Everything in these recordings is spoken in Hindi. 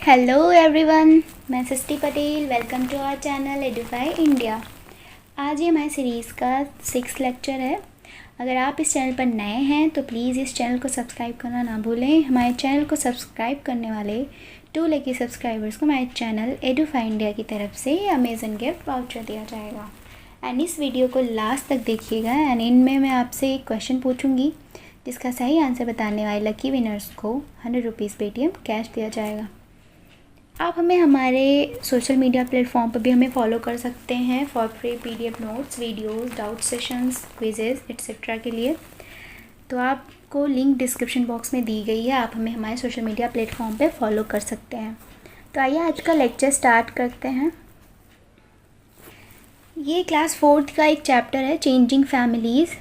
हेलो एवरीवन, मैं Srishti Patel. Welcome to our channel Edufy India. आज ये हमारी सीरीज़ का 6th लेक्चर है। अगर आप इस चैनल पर नए हैं तो प्लीज़ इस चैनल को सब्सक्राइब करना ना भूलें। हमारे चैनल को सब्सक्राइब करने वाले 2 लकी सब्सक्राइबर्स को हमारे चैनल एडुफाई इंडिया की तरफ से अमेज़न गिफ्ट वाउचर दिया जाएगा। एंड इस वीडियो को लास्ट तक देखिएगा। एंड इनमें मैं आपसे एक क्वेश्चन पूछूंगी, जिसका सही आंसर बताने वाले लकी विनर्स को 100 रुपीज़ पेटीएम कैश दिया जाएगा। आप हमें हमारे सोशल मीडिया प्लेटफॉर्म पर भी हमें फॉलो कर सकते हैं for free PDF notes, videos, doubt sessions, quizzes etcetera के लिए। तो आपको लिंक डिस्क्रिप्शन बॉक्स में दी गई है। आप हमें हमारे सोशल मीडिया प्लेटफॉर्म पे फॉलो कर सकते हैं। तो आइए आज का लेक्चर स्टार्ट करते हैं। ये क्लास 4th का एक चैप्टर है, चेंजिंग फैमिलीज़।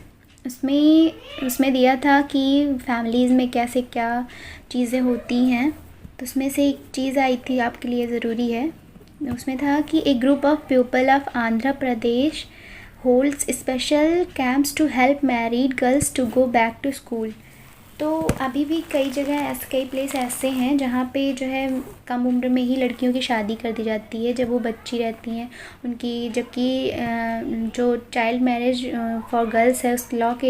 उसमें दिया था कि फैमिलीज़ में कैसे क्या चीज़ें होती हैं। तो उसमें से एक चीज़ आई थी आपके लिए ज़रूरी है। उसमें था कि a group of people of Andhra Pradesh holds special camps to help married girls to go back to school. तो अभी भी कई प्लेस ऐसे हैं जहाँ पे जो है कम उम्र में ही लड़कियों की शादी कर दी जाती है जब वो बच्ची रहती हैं उनकी। जबकि जो चाइल्ड मैरिज फॉर गर्ल्स है उस लॉ के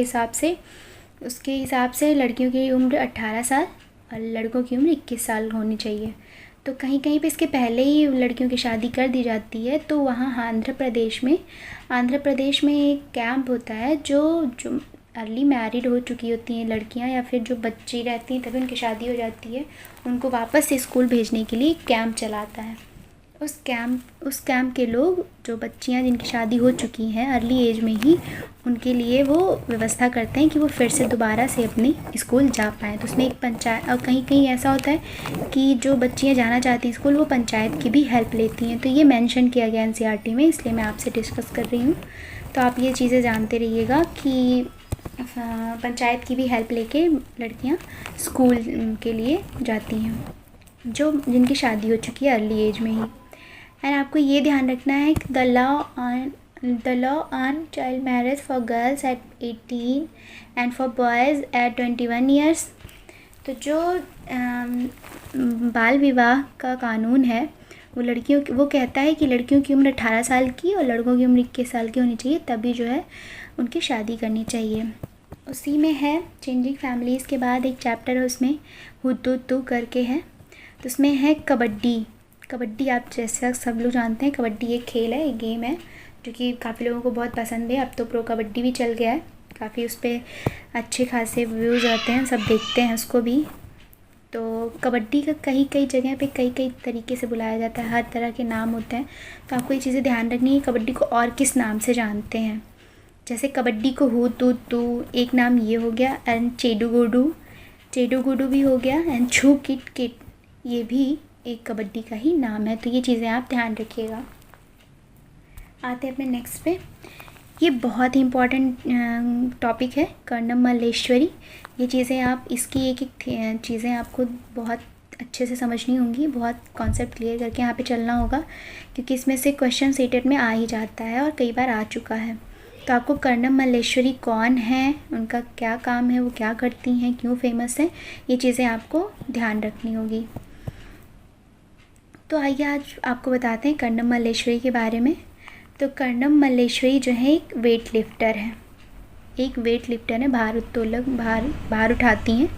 हिसाब से लड़कियों की उम्र 18 साल और लड़कों की उम्र 21 साल होनी चाहिए। तो कहीं कहीं पे इसके पहले ही लड़कियों की शादी कर दी जाती है। तो वहाँ आंध्र प्रदेश में एक कैंप होता है जो अर्ली मैरिड हो चुकी होती हैं लड़कियाँ या फिर जो बच्ची रहती हैं तभी उनकी शादी हो जाती है, उनको वापस से स्कूल भेजने के लिए कैंप चलाता है। उस कैंप के लोग, जो बच्चियां जिनकी शादी हो चुकी हैं अर्ली एज में ही, उनके लिए वो व्यवस्था करते हैं कि वो फिर से दोबारा से अपने स्कूल जा पाएँ। तो उसमें एक पंचायत, और कहीं कहीं ऐसा होता है कि जो बच्चियां जाना चाहती हैं स्कूल वो पंचायत की भी हेल्प लेती हैं। तो ये मेंशन किया गया एनसीईआरटी में, इसलिए मैं आपसे डिस्कस कर रही हूँ। तो आप ये चीज़ें जानते रहिएगा कि पंचायत की भी हेल्प लेके लड़कियाँ स्कूल के लिए जाती हैं जिनकी शादी हो चुकी है अर्ली एज में ही। एंड आपको ये ध्यान रखना है कि the law on child marriage for girls at 18 and for boys at 21 years. तो जो बाल विवाह का कानून है वो कहता है कि लड़कियों की उम्र 18 साल की और लड़कों की उम्र 21 साल की होनी चाहिए, तभी जो है उनकी शादी करनी चाहिए। उसी में है चेंजिंग फैमिलीज़ के बाद एक चैप्टर है, उसमें हुतुतु करके है। तो उसमें है कबड्डी। आप जैसा सब लोग जानते हैं कबड्डी एक खेल है, एक गेम है जो कि काफ़ी लोगों को बहुत पसंद है। अब तो प्रो कबड्डी भी चल गया है, काफ़ी उस पर अच्छे खासे व्यूज़ आते हैं, सब देखते हैं उसको भी। तो कबड्डी का कई जगह पे कई तरीके से बुलाया जाता है, हर तरह के नाम होते हैं। तो आपको ये चीज़ें ध्यान रखनी है कबड्डी को और किस नाम से जानते हैं। जैसे कबड्डी को हुतुतु एक नाम ये हो गया, एंड चेडू भी हो गया, एंड छू किट ये भी एक कबड्डी का ही नाम है। तो ये चीज़ें आप ध्यान रखिएगा। आते हैं अपने नेक्स्ट पे। ये बहुत ही इम्पॉर्टेंट टॉपिक है, कर्णम मल्लेश्वरी। ये चीज़ें आप इसकी एक चीज़ें आपको बहुत अच्छे से समझनी होंगी, बहुत कॉन्सेप्ट क्लियर करके यहाँ पे चलना होगा, क्योंकि इसमें से क्वेश्चन सीटेड में आ ही जाता है और कई बार आ चुका है। तो आपको कर्णम मल्लेश्वरी कौन है, उनका क्या काम है, वो क्या करती हैं, क्यों फेमस है, ये चीज़ें आपको ध्यान रखनी होगी। तो आइए आज आपको बताते हैं कर्णम मल्लेश्वरी के बारे में। तो कर्णम मल्लेश्वरी जो है एक वेट लिफ्टर है, भार उठाती हैं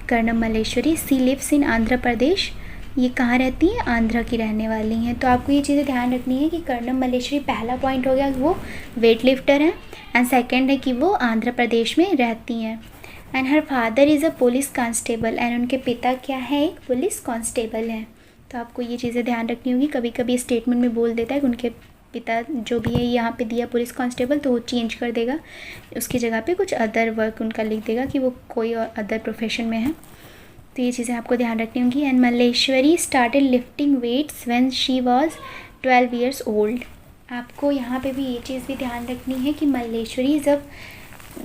Karnam Malleswari. She lives in Andhra Pradesh. ये कहाँ रहती हैं, आंध्र की रहने वाली हैं। तो आपको ये चीज़ें ध्यान रखनी है कि कर्णम मल्लेश्वरी, पहला पॉइंट हो गया कि वो वेट लिफ्टर हैं, एंड सेकेंड है कि वो आंध्र प्रदेश में रहती हैं। And her father is a police constable, and उनके पिता क्या है, एक पुलिस कांस्टेबल हैं। तो आपको ये चीज़ें ध्यान रखनी होगी। कभी कभी स्टेटमेंट में बोल देता है कि उनके पिता जो भी है यहाँ पे दिया पुलिस कांस्टेबल, तो वो चेंज कर देगा, उसकी जगह पे कुछ अदर वर्क उनका लिख देगा कि वो कोई और अदर प्रोफेशन में है। तो ये चीज़ें आपको ध्यान रखनी होंगी। And Malleswari started lifting weights when she was 12 years old. आपको यहाँ पे भी ये चीज़ भी ध्यान रखनी है कि मल्लेश्वरी जब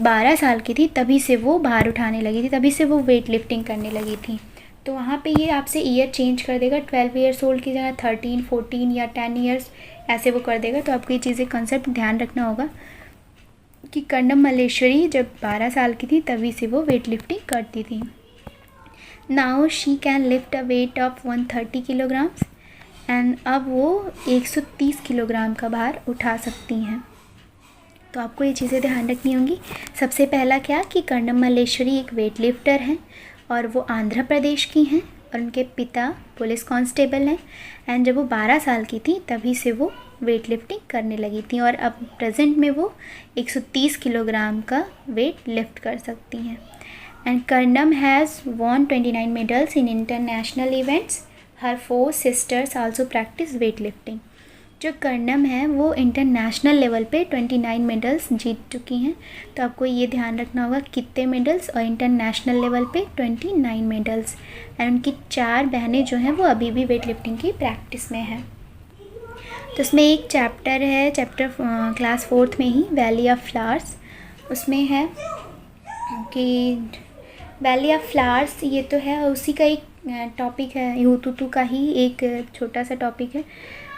12 साल की थी तभी से वो भार उठाने लगी थी, तभी से वो वेट लिफ्टिंग करने लगी थी। तो वहाँ पे ये आपसे ईयर चेंज कर देगा, 12 ईयर्स ओल्ड की जगह 13, 14 या 10 ईयर्स ऐसे वो कर देगा। तो आपको ये चीज़ें कंसेप्ट ध्यान रखना होगा कि कर्णम मल्लेश्वरी जब 12 साल की थी तभी से वो वेट लिफ्टिंग करती थी। Now she can lift a weight of 130 kilograms and अब वो 130 किलोग्राम का भार उठा सकती हैं। तो आपको ये चीज़ें ध्यान रखनी होंगी। सबसे पहला क्या कि कर्णम मल्लेश्वरी एक वेट लिफ्टर हैं और वो आंध्र प्रदेश की हैं और उनके पिता पुलिस कांस्टेबल हैं। एंड जब वो 12 साल की थी तभी से वो वेट लिफ्टिंग करने लगी थी और अब प्रेजेंट में वो 130 किलोग्राम का वेट लिफ्ट कर सकती हैं। And Karnam has won 29 medals in international events. Her 4 sisters also practice weight lifting. जो कर्णम है वो इंटरनेशनल लेवल पे 29 मेडल्स जीत चुकी हैं। तो आपको ये ध्यान रखना होगा कितने मेडल्स, और इंटरनेशनल लेवल पे 29 मेडल्स। एंड उनकी 4 बहनें जो हैं वो अभी भी वेट लिफ्टिंग की प्रैक्टिस में हैं। तो उसमें एक चैप्टर है, चैप्टर क्लास 4th में ही, वैली ऑफ फ्लावर्स। उसमें है कि वैली ऑफ फ्लावर्स ये तो है उसी का एक टॉपिक है, हुतुतु का ही एक छोटा सा टॉपिक है।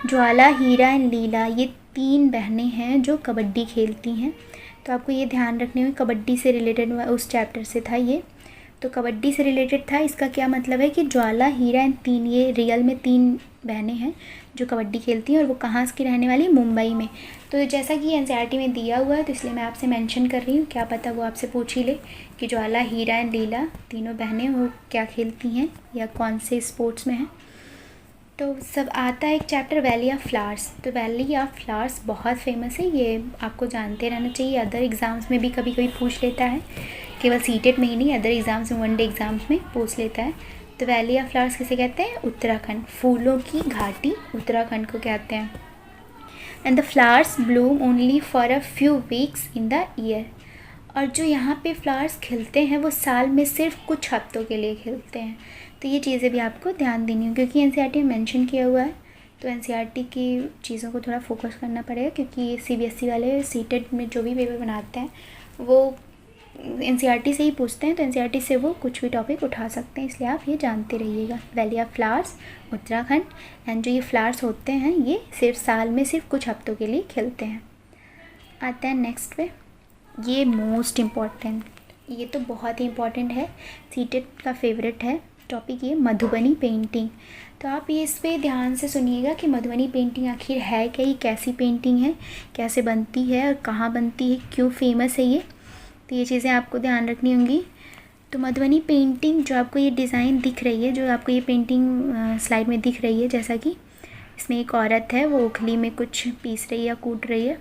ज्वाला, हीरा एंड लीला ये 3 बहनें हैं जो कबड्डी खेलती हैं। तो आपको ये ध्यान रखने में, कबड्डी से रिलेटेड उस चैप्टर से था ये। तो कबड्डी से रिलेटेड था। इसका क्या मतलब है कि ज्वाला, हीरा एंड 3 ये रियल में 3 बहनें हैं जो कबड्डी खेलती हैं और वो कहाँ की रहने वाली, मुंबई में। तो जैसा कि एनसीईआरटी में दिया हुआ है तो इसलिए मैं आपसे मेंशन कर रही हूँ, क्या पता वो आपसे पूछ ही ले कि ज्वाला, हीरा एंड लीला तीनों बहनें वो क्या खेलती हैं या कौन से स्पोर्ट्स में हैं। तो सब आता है एक चैप्टर वैली ऑफ फ्लावर्स। तो वैली ऑफ फ्लावर्स बहुत फेमस है, ये आपको जानते रहना चाहिए। अदर एग्ज़ाम्स में भी कभी कभी पूछ लेता है, केवल सीटेट में ही नहीं, अदर एग्ज़ाम्स में, 1 डे एग्ज़ाम्स में पूछ लेता है। तो वैली ऑफ फ्लावर्स किसे कहते हैं? उत्तराखंड, फूलों की घाटी उत्तराखंड को कहते हैं। And the flowers Bloom only for a few weeks in the year. और जो यहाँ पे फ्लावर्स खिलते हैं वो साल में सिर्फ कुछ हफ्तों के लिए खिलते हैं। तो ये चीज़ें भी आपको ध्यान देनी है क्योंकि एनसीईआरटी में मेंशन किया हुआ है। तो एनसीईआरटी की चीज़ों को थोड़ा फोकस करना पड़ेगा क्योंकि सीबीएसई वाले सीटेट में जो भी पेपर बनाते हैं वो एनसीईआरटी से ही पूछते हैं। तो एनसीईआरटी से वो कुछ भी टॉपिक उठा सकते हैं, इसलिए आप ये जानते रहिएगा। Valley of flowers Uttarakhand. And जो ये फ्लावर्स होते हैं ये सिर्फ साल में सिर्फ कुछ हफ्तों के लिए खिलते हैं। आते हैं नेक्स्ट पे, ये मोस्ट इम्पॉर्टेंट, ये तो बहुत ही इम्पॉर्टेंट है, सीटेट का फेवरेट है टॉपिक, ये मधुबनी पेंटिंग। तो आप ये इस पर ध्यान से सुनिएगा कि मधुबनी पेंटिंग आखिर है क्या, ये कैसी पेंटिंग है, कैसे बनती है और कहाँ बनती है, क्यों फेमस है ये। तो ये चीज़ें आपको ध्यान रखनी होंगी। तो मधुबनी पेंटिंग जो आपको ये डिज़ाइन दिख रही है, जो आपको ये पेंटिंग स्लाइड में दिख रही है, जैसा कि इसमें एक औरत है वो ओखली में कुछ पीस रही है या कूट रही है।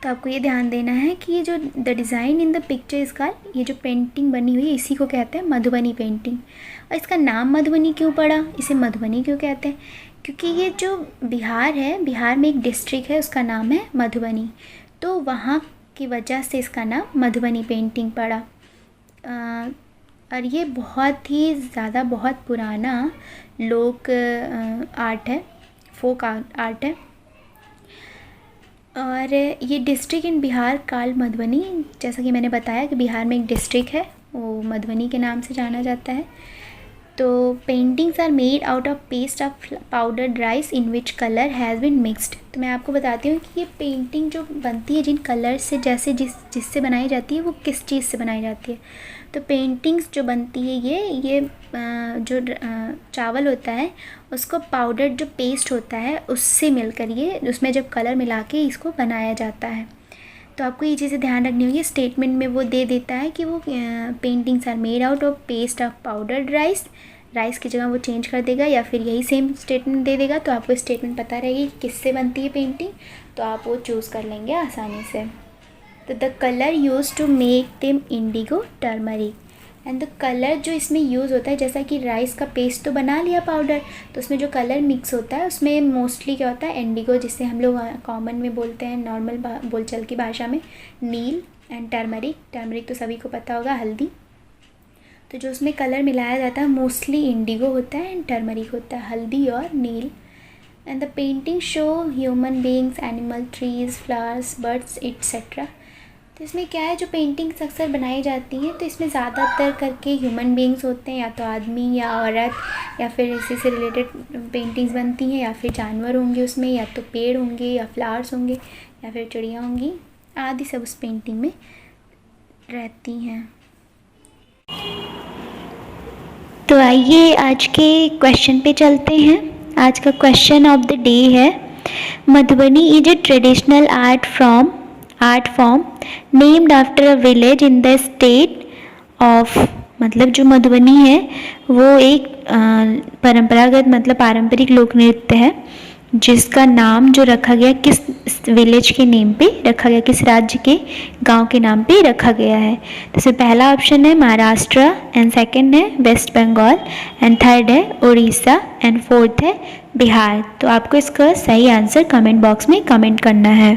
तो आपको ये ध्यान देना है कि ये जो the design in the picture इसका, ये जो पेंटिंग बनी हुई है इसी को कहते हैं मधुबनी पेंटिंग। और इसका नाम मधुबनी क्यों पड़ा, इसे मधुबनी क्यों कहते हैं? क्योंकि ये जो बिहार है, बिहार में एक डिस्ट्रिक्ट है उसका नाम है मधुबनी, तो वहाँ की वजह से इसका नाम मधुबनी पेंटिंग पड़ा। और ये बहुत ही ज़्यादा बहुत पुराना लोक आर्ट है, फोक आर्ट है। और ये डिस्ट्रिक्ट इन बिहार काल मधुबनी, जैसा कि मैंने बताया कि बिहार में एक डिस्ट्रिक्ट है वो मधुबनी के नाम से जाना जाता है। तो paintings are made out of paste of powdered rice in which colour has been mixed. तो मैं आपको बताती हूँ कि ये पेंटिंग जो बनती है जिन कलर से, जैसे जिससे बनाई जाती है वो किस चीज़ से बनाई जाती है। तो पेंटिंग्स जो बनती है ये जो चावल होता है उसको पाउडर जो पेस्ट होता है उससे मिलकर ये उसमें जब कलर मिला के इसको बनाया जाता है। तो आपको ये चीज़ें ध्यान रखनी होगी। स्टेटमेंट में वो दे देता है कि वो paintings are made out of paste of powdered rice की जगह वो चेंज कर देगा या फिर यही सेम स्टेटमेंट दे देगा। तो आपको स्टेटमेंट पता रहेगी किससे बनती है पेंटिंग, तो आप वो चूज़ कर लेंगे आसानी से। तो the colour used to make them indigo, turmeric. And the colour जो इसमें यूज़ होता है, जैसा कि राइस का पेस्ट तो बना लिया पाउडर, तो उसमें जो कलर मिक्स होता है उसमें मोस्टली क्या होता है, इंडिगो, जिससे हम लोग कॉमन में बोलते हैं नॉर्मल बोलचाल की भाषा में नील, एंड टर्मरिक तो सभी को पता होगा, हल्दी। तो जो उसमें कलर मिलाया जाता है मोस्टली इंडिगो होता है एंड टर्मरिक होता है, हल्दी और नील। And the painting show human beings, animal, trees, flowers, birds etcetera. तो इसमें क्या है, जो पेंटिंग्स अक्सर बनाई जाती हैं तो इसमें ज़्यादातर करके ह्यूमन बींग्स होते हैं, या तो आदमी या औरत, या फिर इसी से रिलेटेड पेंटिंग्स बनती हैं, या फिर जानवर होंगे उसमें, या तो पेड़ होंगे या फ्लावर्स होंगे या फिर चिड़िया होंगी, आदि सब उस पेंटिंग में रहती हैं। तो आइए आज के क्वेश्चन पे चलते हैं। आज का क्वेश्चन ऑफ द डे है, Madhubani is a traditional art form named after a village in the state of. मतलब जो मधुबनी है वो एक परंपरागत मतलब पारंपरिक लोक नृत्य है जिसका नाम जो रखा गया किस विलेज के नेम पे रखा गया, किस राज्य के गांव के नाम पे रखा गया है। तो इसमें पहला ऑप्शन है महाराष्ट्र, एंड सेकंड है वेस्ट बंगाल, एंड थर्ड है उड़ीसा, एंड फोर्थ है बिहार। तो आपको इसका सही आंसर कमेंट बॉक्स में कमेंट करना है।